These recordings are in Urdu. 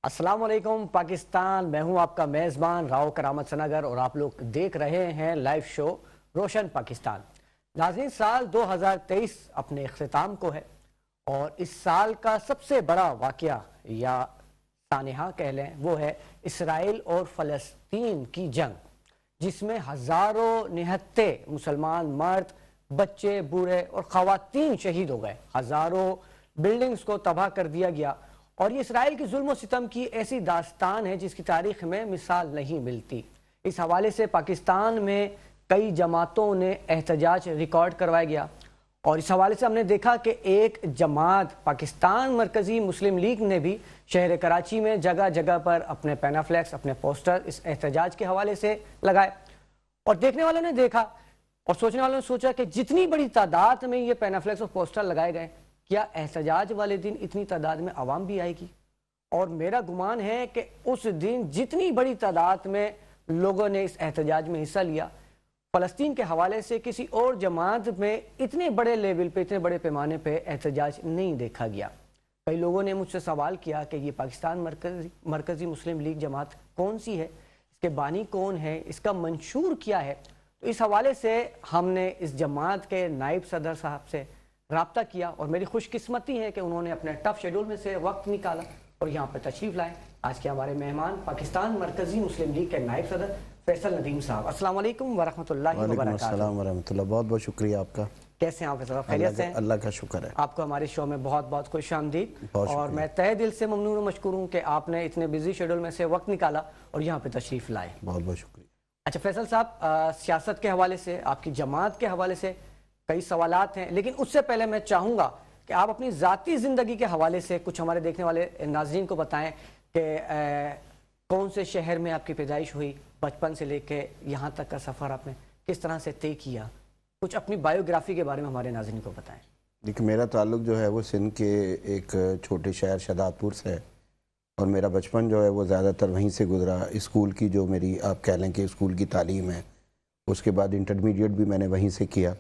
السلام علیکم پاکستان، میں ہوں آپ کا میزبان راؤ کرامت سنگر اور آپ لوگ دیکھ رہے ہیں لائیو شو روشن پاکستان۔ ناظرین، سال 2023 اپنے اختتام کو ہے اور اس سال کا سب سے بڑا واقعہ یا سانحہ کہہ لیں وہ ہے اسرائیل اور فلسطین کی جنگ، جس میں ہزاروں نہتے مسلمان مرد، بچے، بوڑھے اور خواتین شہید ہو گئے، ہزاروں بلڈنگز کو تباہ کر دیا گیا۔ اور یہ اسرائیل کی ظلم و ستم کی ایسی داستان ہے جس کی تاریخ میں مثال نہیں ملتی۔ اس حوالے سے پاکستان میں کئی جماعتوں نے احتجاج ریکارڈ کروایا گیا اور اس حوالے سے ہم نے دیکھا کہ ایک جماعت پاکستان مرکزی مسلم لیگ نے بھی شہر کراچی میں جگہ جگہ پر اپنے پینافلیکس، اپنے پوسٹر اس احتجاج کے حوالے سے لگائے اور دیکھنے والوں نے دیکھا اور سوچنے والوں نے سوچا کہ جتنی بڑی تعداد میں یہ پینافلیکس اور پوسٹر لگائے گئے، کیا احتجاج والے دن اتنی تعداد میں عوام بھی آئے گی؟ اور میرا گمان ہے کہ اس دن جتنی بڑی تعداد میں لوگوں نے اس احتجاج میں حصہ لیا، فلسطین کے حوالے سے کسی اور جماعت میں اتنے بڑے لیول پہ، اتنے بڑے پیمانے پہ احتجاج نہیں دیکھا گیا۔ کئی لوگوں نے مجھ سے سوال کیا کہ یہ پاکستان مرکزی مسلم لیگ جماعت کون سی ہے، اس کے بانی کون ہے، اس کا منشور کیا ہے؟ تو اس حوالے سے ہم نے اس جماعت کے نائب صدر صاحب سے رابطہ کیا اور میری خوش قسمتی ہے کہ انہوں نے اپنے ٹف شیڈول میں سے وقت نکالا اور یہاں پر تشریف لائے۔ آج کے ہمارے مہمان پاکستان مرکزی مسلم لیگ کے نائب صدر فیصل ندیم صاحب۔ السلام علیکم ورحمۃ اللہ وبرکاتہ۔ وعلیکم السلام ورحمۃ اللہ، بہت بہت شکریہ آپ کا۔ کیسے ہیں آپ فیصل صاحب؟ خیریت سے ہیں؟ اللہ کا شکر ہے۔ آپ کو ہمارے شو میں بہت بہت خوش آمدید اور میں تہہ دل سے ممنون و مشکور ہوں کہ آپ نے اتنے بزی شیڈول میں سے وقت نکالا اور یہاں پہ تشریف لائے۔ بہت بہت شکریہ۔ اچھا فیصل صاحب، سیاست کے حوالے سے، آپ کی جماعت کے حوالے سے کئی سوالات ہیں، لیکن اس سے پہلے میں چاہوں گا کہ آپ اپنی ذاتی زندگی کے حوالے سے کچھ ہمارے دیکھنے والے ناظرین کو بتائیں کہ کون سے شہر میں آپ کی پیدائش ہوئی، بچپن سے لے کے یہاں تک کا سفر آپ نے کس طرح سے طے کیا، کچھ اپنی بائیوگرافی کے بارے میں ہمارے ناظرین کو بتائیں۔ دیکھیں، میرا تعلق جو ہے وہ سندھ کے ایک چھوٹے شہر شہداد پور سے ہے اور میرا بچپن جو ہے وہ زیادہ تر وہیں سے گزرا۔ اسکول کی جو میری آپ کہہ لیں کہ اسکول کی تعلیم ہے، اس کے بعد انٹرمیڈیٹ بھی میں نے وہیں سے کیا۔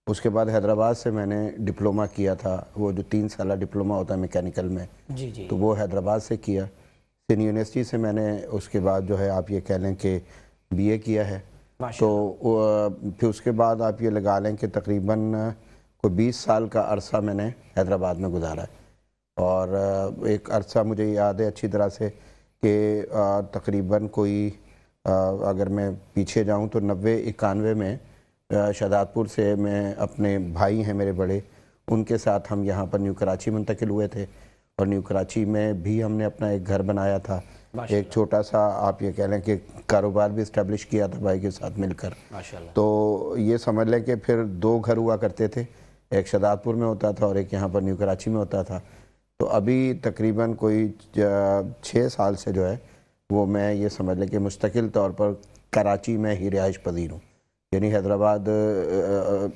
اس کے بعد حیدرآباد سے میں نے ڈپلومہ کیا تھا، وہ جو 3 سالہ ڈپلومہ ہوتا ہے میکینیکل میں، تو وہ حیدرآباد سے کیا۔ سندھ یونیورسٹی سے میں نے اس کے بعد جو ہے آپ یہ کہہ لیں کہ بی اے کیا ہے۔ تو پھر اس کے بعد آپ یہ لگا لیں کہ تقریباً کوئی 20 سال کا عرصہ میں نے حیدرآباد میں گزارا ہے اور ایک عرصہ مجھے یاد ہے اچھی طرح سے کہ تقریباً کوئی اگر میں پیچھے جاؤں تو 90-91 میں شہداد پور سے میں اپنے بھائی ہیں میرے بڑے، ان کے ساتھ ہم یہاں پر نیو کراچی منتقل ہوئے تھے اور نیو کراچی میں بھی ہم نے اپنا ایک گھر بنایا تھا، ایک چھوٹا سا آپ یہ کہہ لیں کہ کاروبار بھی اسٹیبلش کیا تھا بھائی کے ساتھ مل کر۔ تو یہ سمجھ لیں کہ پھر 2 گھر ہوا کرتے تھے، ایک شہداد پور میں ہوتا تھا اور ایک یہاں پر نیو کراچی میں ہوتا تھا۔ تو ابھی تقریباً کوئی 6 سال سے جو ہے وہ میں یہ سمجھ لیں کہ مستقل طور پر کراچی میں ہی رہائش پذیر ہوں، یعنی حیدرآباد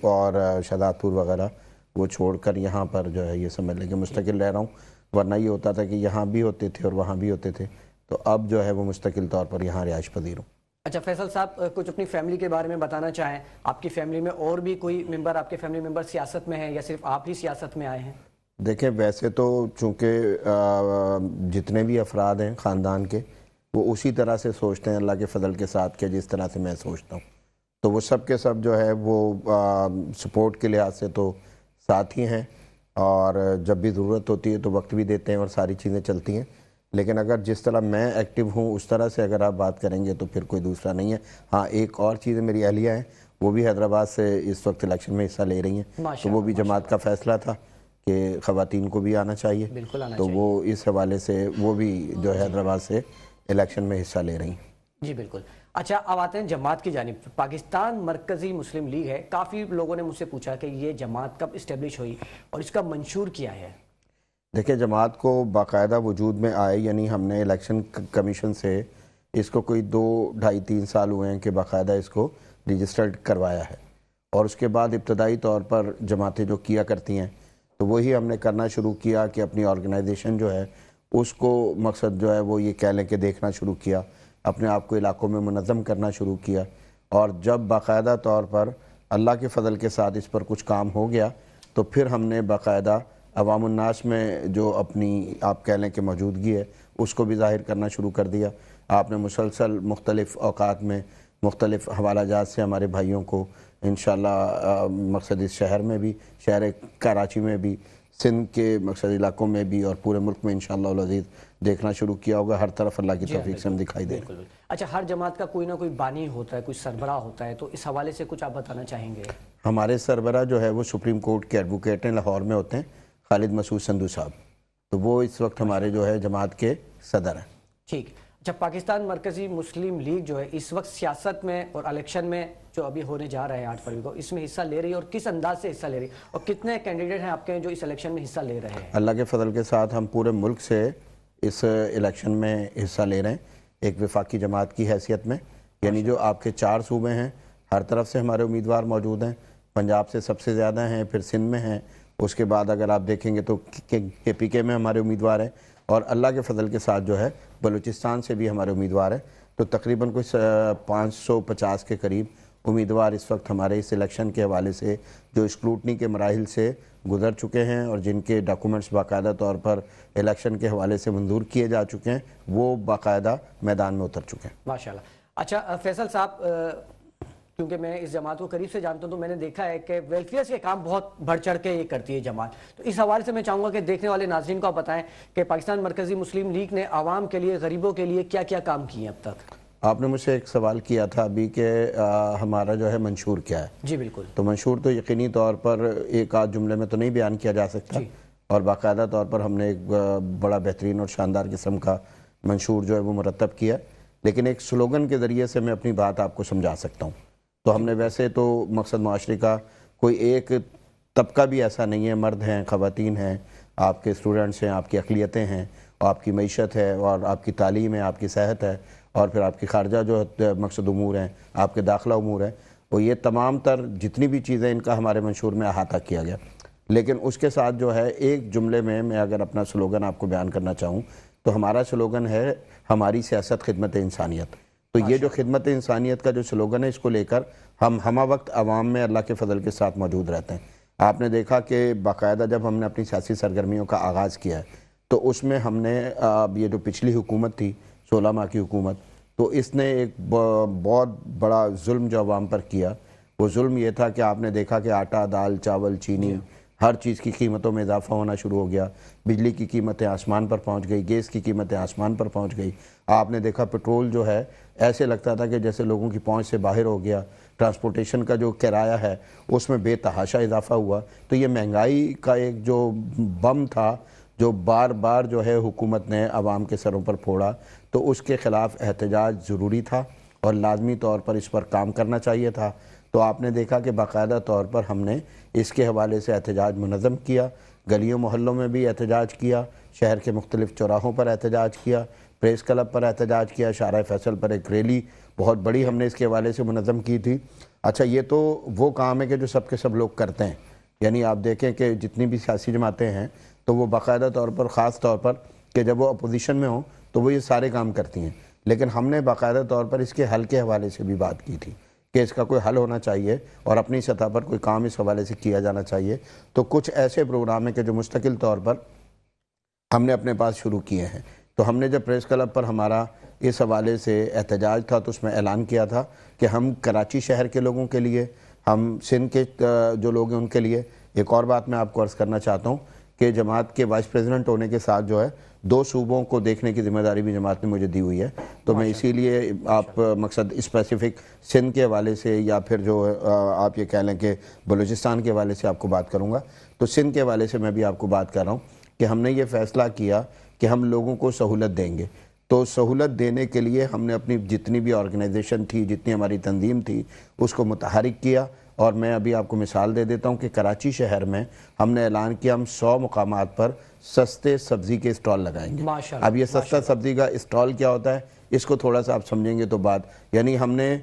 اور شہداد پور وغیرہ وہ چھوڑ کر یہاں پر جو ہے یہ سمجھ لیں کہ مستقل رہ رہا ہوں، ورنہ یہ ہوتا تھا کہ یہاں بھی ہوتے تھے اور وہاں بھی ہوتے تھے، تو اب جو ہے وہ مستقل طور پر یہاں رہائش پذیر ہوں۔ اچھا فیصل صاحب، کچھ اپنی فیملی کے بارے میں بتانا چاہیں؟ آپ کی فیملی میں اور بھی کوئی ممبر، آپ کے فیملی ممبر سیاست میں ہیں یا صرف آپ ہی سیاست میں آئے ہیں؟ دیکھیں، ویسے تو چونکہ جتنے بھی افراد ہیں خاندان کے وہ اسی طرح سے سوچتے ہیں اللہ کے فضل کے ساتھ کہ جس طرح سے میں سوچتا ہوں، تو وہ سب کے سب جو ہے وہ سپورٹ کے لحاظ سے تو ساتھ ہی ہیں اور جب بھی ضرورت ہوتی ہے تو وقت بھی دیتے ہیں اور ساری چیزیں چلتی ہیں، لیکن اگر جس طرح میں ایکٹیو ہوں اس طرح سے اگر آپ بات کریں گے تو پھر کوئی دوسرا نہیں ہے۔ ہاں، ایک اور چیز میری اہلیہ ہیں، وہ بھی حیدرآباد سے اس وقت الیکشن میں حصہ لے رہی ہیں، تو وہ بھی جماعت کا فیصلہ تھا کہ خواتین کو بھی آنا چاہیے، تو وہ اس حوالے سے وہ بھی جو ہے حیدرآباد سے الیکشن میں حصہ لے رہی ہیں۔ جی بالکل۔ اچھا، اب آتے ہیں جماعت کی جانب۔ پاکستان مرکزی مسلم لیگ ہے، کافی لوگوں نے مجھ سے پوچھا کہ یہ جماعت کب اسٹیبلش ہوئی اور اس کا منشور کیا ہے؟ دیکھیں، جماعت کو باقاعدہ وجود میں آئے، یعنی ہم نے الیکشن کمیشن سے اس کو کوئی 2-2.5-3 سال ہوئے ہیں کہ باقاعدہ اس کو رجسٹرڈ کروایا ہے، اور اس کے بعد ابتدائی طور پر جماعتیں جو کیا کرتی ہیں تو وہی ہم نے کرنا شروع کیا کہ اپنی آرگنائزیشن جو ہے اس کو مقصد جو ہے وہ یہ کہہ لیں کہ دیکھنا شروع کیا، اپنے آپ کو علاقوں میں منظم کرنا شروع کیا، اور جب باقاعدہ طور پر اللہ کے فضل کے ساتھ اس پر کچھ کام ہو گیا تو پھر ہم نے باقاعدہ عوام الناس میں جو اپنی آپ کہہ لیں کہ موجودگی ہے اس کو بھی ظاہر کرنا شروع کر دیا. آپ نے مسلسل مختلف اوقات میں مختلف حوالہ جات سے ہمارے بھائیوں کو انشاءاللہ مقصد اس شہر میں بھی، شہر کراچی میں بھی، سندھ کے مقصد علاقوں میں بھی اور پورے ملک میں انشاءاللہ العزیز دیکھنا شروع کیا ہوگا. ہر طرف اللہ کی توفیق سے ہم دکھائی دیں. بالکل. اچھا، ہر جماعت کا کوئی نہ کوئی بانی ہوتا ہے، کوئی سربراہ ہوتا ہے، تو اس حوالے سے کچھ آپ بتانا چاہیں گے؟ ہمارے سربراہ جو ہے وہ سپریم کورٹ کے ایڈوکیٹ ہیں، لاہور میں ہوتے ہیں، خالد مسعود سندھو صاحب. تو وہ اس وقت ہمارے جو ہے جماعت کے صدر ہیں. ٹھیک. اچھا، پاکستان مرکزی مسلم لیگ جو ہے اس وقت سیاست میں اور الیکشن میں جو ابھی ہونے جا رہے ہیں 8 فروری کو، اس میں حصہ لے رہی ہے اور کس انداز سے حصہ لے رہی ہے، اور کتنے کینڈیڈیٹ ہیں آپ کے جو اس الیکشن میں حصہ لے رہے ہیں؟ اللہ کے فضل کے ساتھ ہم پورے ملک سے اس الیکشن میں حصہ لے رہے ہیں ایک وفاقی جماعت کی حیثیت میں. یعنی جو آپ کے 4 صوبے ہیں، ہر طرف سے ہمارے امیدوار موجود ہیں. پنجاب سے سب سے زیادہ ہیں، پھر سندھ میں ہیں، اس کے بعد اگر آپ دیکھیں گے تو کے پی کے میں ہمارے امیدوار ہیں، اور اللہ کے فضل کے ساتھ جو ہے بلوچستان سے بھی ہمارے امیدوار ہیں. تو تقریباً کچھ 550 کے قریب امیدوار اس وقت ہمارے اس الیکشن کے حوالے سے جو اسکروٹنی کے مراحل سے گزر چکے ہیں اور جن کے ڈاکومنٹس باقاعدہ طور پر الیکشن کے حوالے سے منظور کیے جا چکے ہیں، وہ باقاعدہ میدان میں اتر چکے ہیں. ماشاءاللہ. اچھا فیصل صاحب، کیونکہ میں اس جماعت کو قریب سے جانتا ہوں تو میں نے دیکھا ہے کہ ویلفیئر کے کام بہت بڑھ چڑھ کے یہ کرتی ہے جماعت. تو اس حوالے سے میں چاہوں گا کہ دیکھنے والے ناظرین کو آپ بتائیں کہ پاکستان مرکزی مسلم لیگ نے عوام کے لیے، غریبوں کے لیے کیا کیا کام کیے اب تک؟ آپ نے مجھ سے ایک سوال کیا تھا ابھی کہ ہمارا جو ہے منشور کیا ہے. جی بالکل. تو منشور تو یقینی طور پر ایک آدھ جملے میں تو نہیں بیان کیا جا سکتا، اور باقاعدہ طور پر ہم نے ایک بڑا بہترین اور شاندار قسم کا منشور جو ہے وہ مرتب کیا. لیکن ایک سلوگن کے ذریعے سے میں اپنی بات آپ کو سمجھا سکتا ہوں. تو ہم نے ویسے تو مقصد معاشرے کا کوئی ایک طبقہ بھی ایسا نہیں ہے، مرد ہیں، خواتین ہیں، آپ کے اسٹوڈنٹس ہیں، آپ کی اقلیتیں ہیں، آپ کی معیشت ہے، اور آپ کی تعلیم ہے، آپ کی صحت ہے، اور پھر آپ کی خارجہ جو مقصد امور ہیں، آپ کے داخلہ امور ہیں، وہ یہ تمام تر جتنی بھی چیزیں ان کا ہمارے منشور میں احاطہ کیا گیا. لیکن اس کے ساتھ جو ہے ایک جملے میں اگر اپنا سلوگن آپ کو بیان کرنا چاہوں تو ہمارا سلوگن ہے ہماری سیاست خدمت انسانیت. تو یہ جو خدمت انسانیت کا جو سلوگن ہے، اس کو لے کر ہم ہمہ وقت عوام میں اللہ کے فضل کے ساتھ موجود رہتے ہیں. آپ نے دیکھا کہ باقاعدہ جب ہم نے اپنی سیاسی سرگرمیوں کا آغاز کیا ہے تو اس میں ہم نے یہ جو پچھلی حکومت تھی 16 ماہ کی حکومت، تو اس نے ایک بہت بڑا ظلم جو عوام پر کیا. وہ ظلم یہ تھا کہ آپ نے دیکھا کہ آٹا، دال، چاول، چینی، ہر چیز کی قیمتوں میں اضافہ ہونا شروع ہو گیا. بجلی کی قیمتیں آسمان پر پہنچ گئی، گیس کی قیمتیں آسمان پر پہنچ گئی. آپ نے دیکھا پٹرول جو ہے ایسے لگتا تھا کہ جیسے لوگوں کی پہنچ سے باہر ہو گیا. ٹرانسپورٹیشن کا جو کرایہ ہے اس میں بے تحاشا اضافہ ہوا. تو یہ مہنگائی کا ایک جو بم تھا جو بار بار جو ہے حکومت نے عوام کے سروں پر پھوڑا، تو اس کے خلاف احتجاج ضروری تھا اور لازمی طور پر اس پر کام کرنا چاہیے تھا. تو آپ نے دیکھا کہ باقاعدہ طور پر ہم نے اس کے حوالے سے احتجاج منظم کیا، گلیوں محلوں میں بھی احتجاج کیا، شہر کے مختلف چوراہوں پر احتجاج کیا، پریس کلب پر احتجاج کیا، شارع فیصل پر ایک ریلی بہت بڑی ہم نے اس کے حوالے سے منظم کی تھی. اچھا، یہ تو وہ کام ہے کہ جو سب کے سب لوگ کرتے ہیں. یعنی آپ دیکھیں کہ جتنی بھی سیاسی جماعتیں ہیں تو وہ باقاعدہ طور پر، خاص طور پر کہ جب وہ اپوزیشن میں ہوں تو وہ یہ سارے کام کرتی ہیں. لیکن ہم نے باقاعدہ طور پر اس کے حل کے حوالے سے بھی بات کی تھی کہ اس کا کوئی حل ہونا چاہیے اور اپنی سطح پر کوئی کام اس حوالے سے کیا جانا چاہیے. تو کچھ ایسے پروگرام ہیں کہ جو مستقل طور پر ہم نے اپنے پاس شروع کیے ہیں. تو ہم نے جب پریس کلب پر ہمارا اس حوالے سے احتجاج تھا تو اس میں اعلان کیا تھا کہ ہم کراچی شہر کے لوگوں کے لیے، ہم سندھ کے جو لوگ ہیں ان کے لیے. ایک اور بات میں آپ کو عرض کرنا چاہتا ہوں کہ جماعت کے وائس پریزیڈنٹ ہونے کے ساتھ جو ہے 2 صوبوں کو دیکھنے کی ذمہ داری بھی جماعت نے مجھے دی ہوئی ہے. تو میں اسی لیے آپ مقصد اسپیسیفک سندھ کے حوالے سے یا پھر جو آپ یہ کہہ لیں کہ بلوچستان کے حوالے سے آپ کو بات کروں گا. تو سندھ کے حوالے سے میں بھی آپ کو بات کر رہا ہوں کہ ہم نے یہ فیصلہ کیا کہ ہم لوگوں کو سہولت دیں گے. تو سہولت دینے کے لیے ہم نے اپنی جتنی بھی آرگنائزیشن تھی، جتنی ہماری تنظیم تھی، اس کو متحرک کیا. اور میں ابھی آپ کو مثال دے دیتا ہوں کہ کراچی شہر میں ہم نے اعلان کیا ہم 100 مقامات پر سستے سبزی کے اسٹال لگائیں گے. اب یہ سستا سبزی کا اسٹال کیا ہوتا ہے اس کو تھوڑا سا آپ سمجھیں گے تو بات، یعنی ہم نے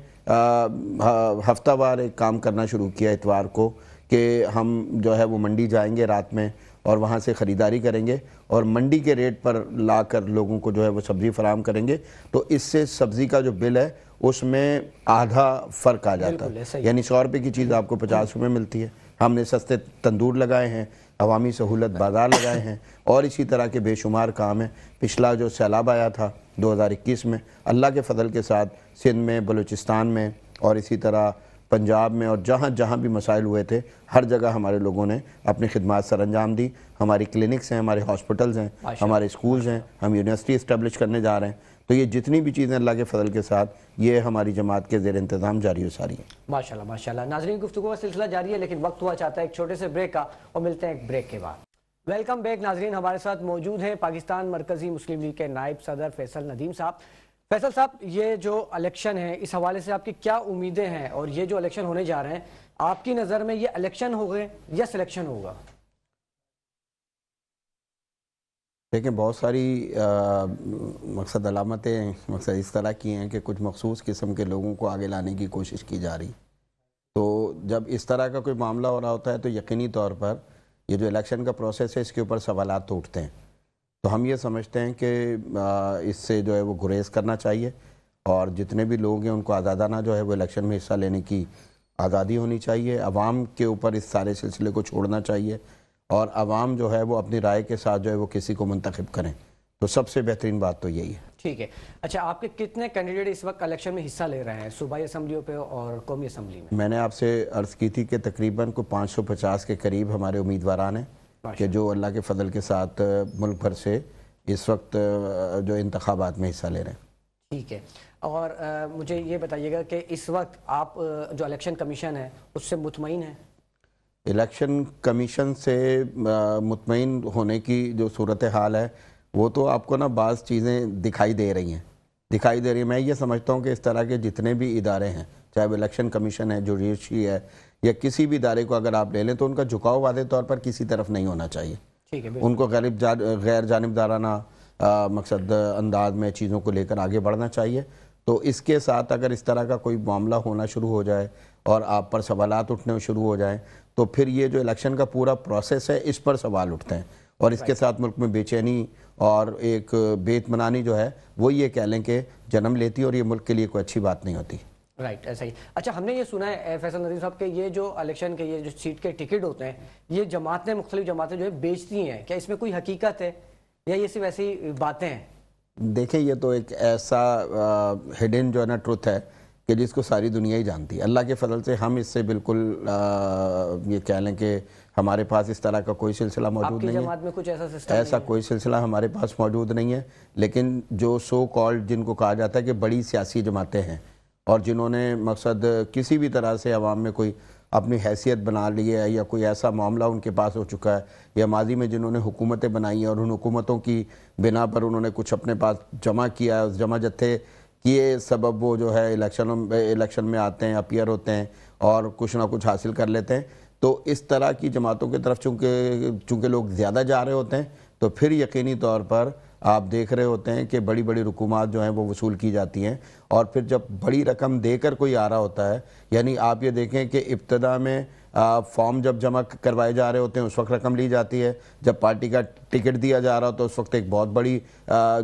ہفتہ وار ایک کام کرنا شروع کیا اتوار کو کہ ہم جو ہے وہ منڈی جائیں گے رات میں اور وہاں سے خریداری کریں گے اور منڈی کے ریٹ پر لا کر لوگوں کو جو ہے وہ سبزی فراہم کریں گے. تو اس سے سبزی کا جو بل ہے اس میں آدھا فرق آ جاتا ہے. یعنی 100 روپے کی چیز آپ کو 50 روپے ملتی ہے. ہم نے سستے تندور لگائے ہیں عوامی سہولت بازار لگائے ہیں اور اسی طرح کے بے شمار کام ہیں. پچھلا جو سیلاب آیا تھا 2021 میں، اللہ کے فضل کے ساتھ سندھ میں، بلوچستان میں اور اسی طرح پنجاب میں اور جہاں جہاں بھی مسائل ہوئے تھے، ہر جگہ ہمارے لوگوں نے اپنی خدمات سر انجام دی. ہماری کلینکس ہیں، ہمارے ہاسپٹلز ہیں، ہمارے اسکولز ہیں، ہم یونیورسٹی اسٹیبلش کرنے جا رہے ہیں. تو یہ جتنی بھی چیزیں اللہ کے فضل کے ساتھ یہ ہماری جماعت کے زیر انتظام جاری و ساری ہیں. ماشاءاللہ ماشاءاللہ. ناظرین، گفتگو کا سلسلہ جاری ہے لیکن وقت ہوا چاہتا ہے ایک چھوٹے سے بریک کا، اور ملتے ہیں ایک بریک کے بعد. ویلکم بیک ناظرین. ہمارے ساتھ موجود ہیں پاکستان مرکزی مسلم لیگ کے نائب صدر فیصل ندیم صاحب. فیصل صاحب، یہ جو الیکشن ہے اس حوالے سے آپ کی کیا امیدیں ہیں، اور یہ جو الیکشن ہونے جا رہے ہیں آپ کی نظر میں یہ الیکشن ہوگا یا سلیکشن ہوگا؟ دیکھیں، بہت ساری علامتیں اس طرح کی ہیں کہ کچھ مخصوص قسم کے لوگوں کو آگے لانے کی کوشش کی جا رہی. تو جب اس طرح کا کوئی معاملہ ہو رہا ہوتا ہے تو یقینی طور پر یہ جو الیکشن کا پروسیس ہے اس کے اوپر سوالات تو اٹھتے ہیں. تو ہم یہ سمجھتے ہیں کہ اس سے جو ہے وہ گریز کرنا چاہیے، اور جتنے بھی لوگ ہیں ان کو آزادانہ جو ہے وہ الیکشن میں حصہ لینے کی آزادی ہونی چاہیے. عوام کے اوپر اس سارے سلسلے کو چھوڑنا چاہیے، اور عوام جو ہے وہ اپنی رائے کے ساتھ جو ہے وہ کسی کو منتخب کریں. تو سب سے بہترین بات تو یہی ہے. ٹھیک ہے. اچھا، آپ کے کتنے کینڈیڈیٹ اس وقت الیکشن میں حصہ لے رہے ہیں صوبائی اسمبلیوں پہ اور قومی اسمبلی میں نے آپ سے عرض کی تھی کہ تقریباً کو 550 کے قریب ہمارے امیدواران ہیں کہ جو اللہ کے فضل کے ساتھ ملک بھر سے اس وقت جو انتخابات میں حصہ لے رہے ہیں. ٹھیک ہے. اور مجھے یہ بتائیے گا کہ اس وقت آپ جو الیکشن کمیشن ہے اس سے مطمئن ہیں؟ الیکشن کمیشن سے مطمئن ہونے کی جو صورتحال ہے وہ تو آپ کو نا بعض چیزیں دکھائی دے رہی ہیں. میں یہ سمجھتا ہوں کہ اس طرح کے جتنے بھی ادارے ہیں، چاہے وہ الیکشن کمیشن ہے، جوڈیشری ہے، یا کسی بھی ادارے کو اگر آپ لے لیں تو ان کا جھکاؤ واضح طور پر کسی طرف نہیں ہونا چاہیے. ان کو غیر جانبدارانہ مقصد انداز میں چیزوں کو لے کر آگے بڑھنا چاہیے. تو اس کے ساتھ اگر اس طرح کا کوئی معاملہ ہونا شروع ہو جائے اور آپ پر سوالات اٹھنے شروع ہو جائیں تو پھر یہ جو الیکشن کا پورا پروسیس ہے اس پر سوال اٹھتے ہیں، اور اس کے ساتھ ملک میں بے چینی اور ایک بے اطمینانی جو ہے وہ یہ کہہ لیں کہ جنم لیتی، اور یہ ملک کے لیے کوئی اچھی بات نہیں ہوتی. رائٹ، ایسا ہی. اچھا، ہم نے یہ سنا ہے فیصل ندیم صاحب کہ یہ جو الیکشن کے یہ جو سیٹ کے ٹکٹ ہوتے ہیں یہ جماعتیں، مختلف جماعتیں جو ہے بیچتی ہیں. کیا اس میں کوئی حقیقت ہے یا یہ صرف ایسی باتیں ہیں؟ دیکھیں، یہ تو ایک ایسا ہڈن جو ہے نا ٹروتھ ہے کہ جس کو ساری دنیا ہی جانتی ہے. اللہ کے فضل سے ہم اس سے بالکل یہ کہہ لیں کہ ہمارے پاس اس طرح کا کوئی سلسلہ موجود نہیں ہے. آپ کی جماعت میں کچھ ایسا سسٹم ایسا کوئی سلسلہ ہمارے پاس موجود نہیں ہے. لیکن جو سو کالڈ جن کو کہا جاتا ہے کہ بڑی سیاسی جماعتیں ہیں اور جنہوں نے مقصد کسی بھی طرح سے عوام میں کوئی اپنی حیثیت بنا لی ہے یا کوئی ایسا معاملہ ان کے پاس ہو چکا ہے، یا ماضی میں جنہوں نے حکومتیں بنائی ہیں اور ان حکومتوں کی بنا پر انہوں نے کچھ اپنے پاس جمع کیا ہے، اس جمع جتھے کیے سبب وہ جو ہے الیکشن میں آتے ہیں، اپیئر ہوتے ہیں اور کچھ نہ کچھ حاصل کر لیتے ہیں. تو اس طرح کی جماعتوں کی طرف چونکہ لوگ زیادہ جا رہے ہوتے ہیں تو پھر یقینی طور پر آپ دیکھ رہے ہوتے ہیں کہ بڑی بڑی رقومات جو ہیں وہ وصول کی جاتی ہیں. اور پھر جب بڑی رقم دے کر کوئی آ رہا ہوتا ہے، یعنی آپ یہ دیکھیں کہ ابتدا میں فارم جب جمع کروائے جا رہے ہوتے ہیں اس وقت رقم لی جاتی ہے، جب پارٹی کا ٹکٹ دیا جا رہا ہوتا ہے اس وقت ایک بہت بڑی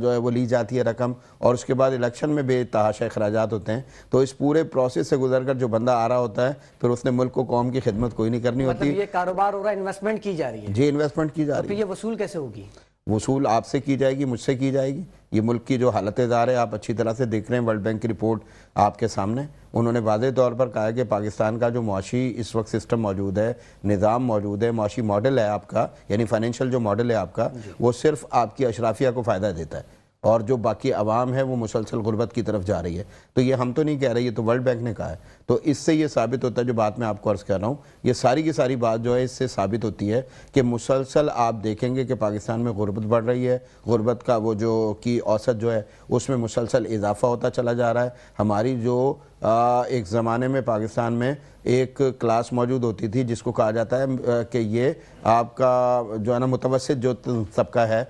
جو ہے وہ لی جاتی ہے رقم، اور اس کے بعد الیکشن میں بے تحاشا اخراجات ہوتے ہیں. تو اس پورے پروسیس سے گزر کر جو بندہ آ رہا ہوتا ہے پھر اس نے ملک کو، قوم کی خدمت کوئی نہیں کرنی ہوتی. مطلب یہ کاروبار ہو رہا ہے، انویسٹمنٹ کی جا رہی ہے. جی، انویسٹمنٹ کی جا رہی ہے. پھر یہ وصول کیسے ہوگی؟ وصول آپ سے کی جائے گی، مجھ سے کی جائے گی. یہ ملک کی جو حالت زار ہے آپ اچھی طرح سے دیکھ رہے ہیں. ورلڈ بینک کی رپورٹ آپ کے سامنے، انہوں نے واضح طور پر کہا ہے کہ پاکستان کا جو معاشی اس وقت سسٹم موجود ہے، نظام موجود ہے، معاشی ماڈل ہے آپ کا، یعنی فائنینشیل جو ماڈل ہے آپ کا، وہ صرف آپ کی اشرافیہ کو فائدہ دیتا ہے، اور جو باقی عوام ہے وہ مسلسل غربت کی طرف جا رہی ہے. تو یہ ہم تو نہیں کہہ رہے، یہ تو ورلڈ بینک نے کہا ہے. تو اس سے یہ ثابت ہوتا ہے، جو بات میں آپ کو عرض کر رہا ہوں، یہ ساری کی ساری بات جو ہے اس سے ثابت ہوتی ہے کہ مسلسل آپ دیکھیں گے کہ پاکستان میں غربت بڑھ رہی ہے. غربت کا وہ جو کی اوسط جو ہے اس میں مسلسل اضافہ ہوتا چلا جا رہا ہے. ہماری جو ایک زمانے میں پاکستان میں ایک کلاس موجود ہوتی تھی جس کو کہا جاتا ہے کہ یہ آپ کا جو ہے نا متوسط جو طبقہ ہے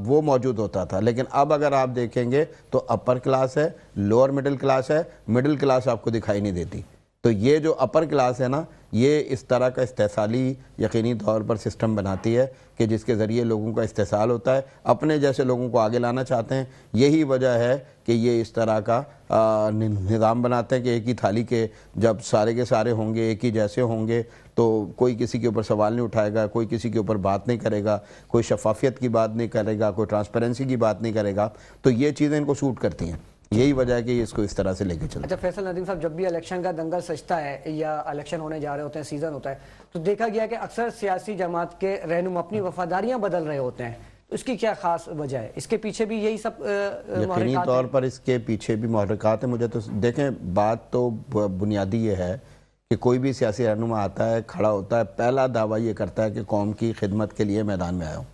وہ موجود ہوتا تھا. لیکن اب اگر آپ دیکھیں گے تو اپر کلاس ہے، لوور مڈل کلاس ہے، مڈل کلاس آپ کو دکھائی نہیں دیتی. تو یہ جو اپر کلاس ہے نا، یہ اس طرح کا استحصالی یقینی طور پر سسٹم بناتی ہے کہ جس کے ذریعے لوگوں کا استحصال ہوتا ہے، اپنے جیسے لوگوں کو آگے لانا چاہتے ہیں. یہی وجہ ہے کہ یہ اس طرح کا نظام بناتے ہیں کہ ایک ہی تھالی کے جب سارے کے سارے ہوں گے، ایک ہی جیسے ہوں گے، تو کوئی کسی کے اوپر سوال نہیں اٹھائے گا، کوئی کسی کے اوپر بات نہیں کرے گا، کوئی شفافیت کی بات نہیں کرے گا، کوئی ٹرانسپیرنسی کی بات نہیں کرے گا. تو یہ چیزیں ان کو سوٹ کرتی ہیں. یہی وجہ ہے کہ یہ اس کو اس طرح سے لے کے چلتے ہیں. اچھا فیصل ندیم صاحب، جب بھی الیکشن کا دنگل سجتا ہے یا الیکشن ہونے جا رہے ہوتے ہیں، سیزن ہوتا ہے، تو دیکھا گیا کہ اکثر سیاسی جماعت کے رہنما اپنی وفاداریاں بدل رہے ہوتے ہیں. اس کی کیا خاص وجہ ہے؟ اس کے پیچھے بھی یہی سب یقینی طور پر اس کے پیچھے بھی محرکات ہیں. مجھے تو دیکھیں، بات تو بنیادی یہ ہے کہ کوئی بھی سیاسی رہنما آتا ہے، کھڑا ہوتا ہے، پہلا دعویٰ یہ کرتا ہے کہ قوم کی خدمت کے لیے میدان میں آیا ہوں.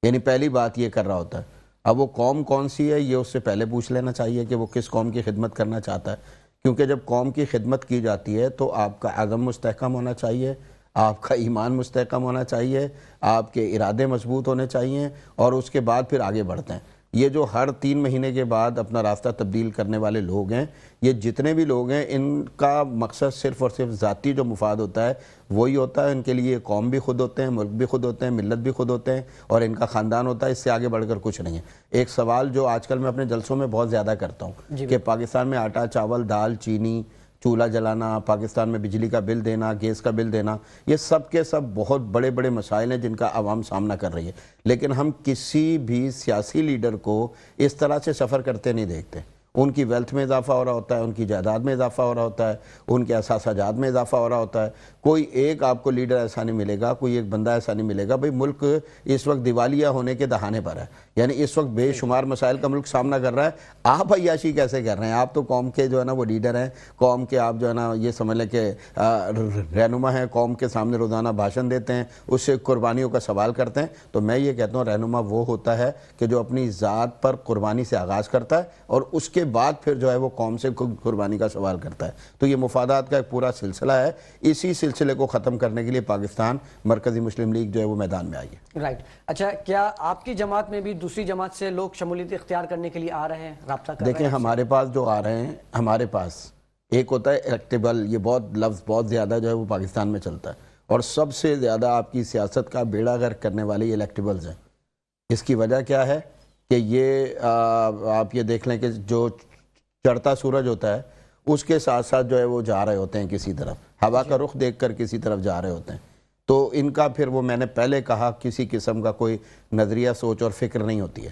یعنی پہلی بات یہ کر رہا ہوتا ہے. اب وہ قوم کون سی ہے یہ اس سے پہلے پوچھ لینا چاہیے کہ وہ کس قوم کی خدمت کرنا چاہتا ہے. کیونکہ جب قوم کی خدمت کی جاتی ہے تو آپ کا عزم مستحکم ہونا چاہیے، آپ کا ایمان مستحکم ہونا چاہیے، آپ کے ارادے مضبوط ہونے چاہیے، اور اس کے بعد پھر آگے بڑھتے ہیں. یہ جو ہر 3 مہینے کے بعد اپنا راستہ تبدیل کرنے والے لوگ ہیں، یہ جتنے بھی لوگ ہیں، ان کا مقصد صرف اور صرف ذاتی جو مفاد ہوتا ہے وہی ہوتا ہے. ان کے لیے قوم بھی خود ہوتے ہیں، ملک بھی خود ہوتے ہیں، ملت بھی خود ہوتے ہیں، اور ان کا خاندان ہوتا ہے. اس سے آگے بڑھ کر کچھ نہیں ہے. ایک سوال جو آج کل میں اپنے جلسوں میں بہت زیادہ کرتا ہوں کہ پاکستان میں آٹا، چاول، دال، چینی، چولہا جلانا، پاکستان میں بجلی کا بل دینا، گیس کا بل دینا، یہ سب کے سب بہت بڑے بڑے مسائل ہیں جن کا عوام سامنا کر رہی ہے. لیکن ہم کسی بھی سیاسی لیڈر کو اس طرح سے سفر کرتے نہیں دیکھتے. ان کی ویلتھ میں اضافہ ہو رہا ہوتا ہے، ان کی جائیداد میں اضافہ ہو رہا ہوتا ہے، ان کے اثاثہ جات میں اضافہ ہو رہا ہوتا ہے. کوئی ایک آپ کو لیڈر ایسا نہیں ملے گا، کوئی ایک بندہ ایسا نہیں ملے گا. بھئی ملک اس وقت دیوالیہ ہونے کے دہانے پر ہے. یعنی اس وقت بے شمار مسائل کا ملک سامنا کر رہا ہے. آپ عیاشی کیسے کر رہے ہیں؟ آپ تو قوم کے جو ہے نا وہ لیڈر ہیں، قوم کے آپ جو ہے نا یہ سمجھ لیں کہ رہنما ہیں، قوم کے سامنے روزانہ بھاشن دیتے ہیں، اس سے قربانیوں کا سوال کرتے ہیں. تو میں یہ کہتا ہوں رہنما وہ ہوتا ہے کہ جو اپنی ذات پر قربانی سے آغاز کرتا ہے اور اس کے بعد پھر جو ہے وہ قوم سے قربانی کا سوال کرتا ہے. تو یہ مفادات کا ایک پورا سلسلہ ہے. اسی سلسلے کو ختم کرنے کے لیے پاکستان مرکزی مسلم لیگ جو ہے وہ میدان میں آئی ہے. رائٹ. اچھا، کیا آپ کی جماعت میں بھی دوسری جماعت سے لوگ شمولیت اختیار کرنے کے لیے آ رہے ہیں، رابطہ کر رہے ہیں؟ دیکھیں، ہمارے پاس جو آ رہے ہیں، ہمارے پاس ایک ہوتا ہے الیکٹیبل. یہ بہت لفظ بہت زیادہ جو ہے وہ پاکستان میں چلتا ہے، اور سب سے زیادہ آپ کی سیاست کا بیڑا غرق کرنے والے یہ الیکٹیبلز ہیں. اس کی وجہ کیا ہے کہ یہ آپ یہ دیکھ لیں کہ جو چڑھتا سورج ہوتا ہے اس کے ساتھ ساتھ جو ہے وہ جا رہے ہوتے ہیں کسی طرف، ہوا کا رخ دیکھ کر کسی طرف جا رہے ہوتے ہیں. تو ان کا پھر وہ میں نے پہلے کہا کسی قسم کا کوئی نظریہ، سوچ اور فکر نہیں ہوتی ہے.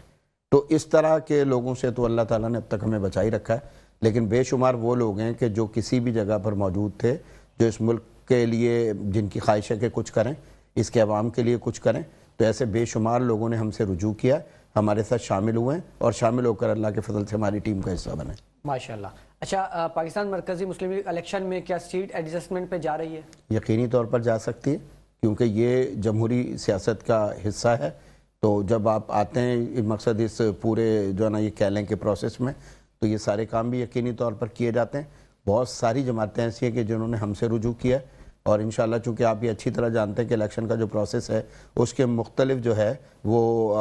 تو اس طرح کے لوگوں سے تو اللہ تعالیٰ نے اب تک ہمیں بچائی رکھا ہے. لیکن بے شمار وہ لوگ ہیں کہ جو کسی بھی جگہ پر موجود تھے، جو اس ملک کے لیے جن کی خواہش ہے کہ کچھ کریں، اس کے عوام کے لیے کچھ کریں. تو ایسے بے شمار لوگوں نے ہم سے رجوع کیا، ہمارے ساتھ شامل ہوئے ہیں، اور شامل ہو کر اللہ کے فضل سے ہماری ٹیم کا حصہ بنے. ماشاءاللہ. اچھا، پاکستان مرکزی مسلم لیگ الیکشن میں کیا سیٹ ایڈجسٹمنٹ پہ جا رہی ہے؟ یقینی طور پر جا سکتی ہے، کیونکہ یہ جمہوری سیاست کا حصہ ہے. تو جب آپ آتے ہیں مقصد اس پورے جو ہے نا یہ کہہ لیں کہ پروسیس میں، تو یہ سارے کام بھی یقینی طور پر کیے جاتے ہیں. بہت ساری جماعتیں ایسی ہیں کہ جنہوں نے ہم سے رجوع کیا ہے، اور انشاءاللہ چونکہ آپ یہ اچھی طرح جانتے ہیں کہ الیکشن کا جو پروسیس ہے اس کے مختلف جو ہے وہ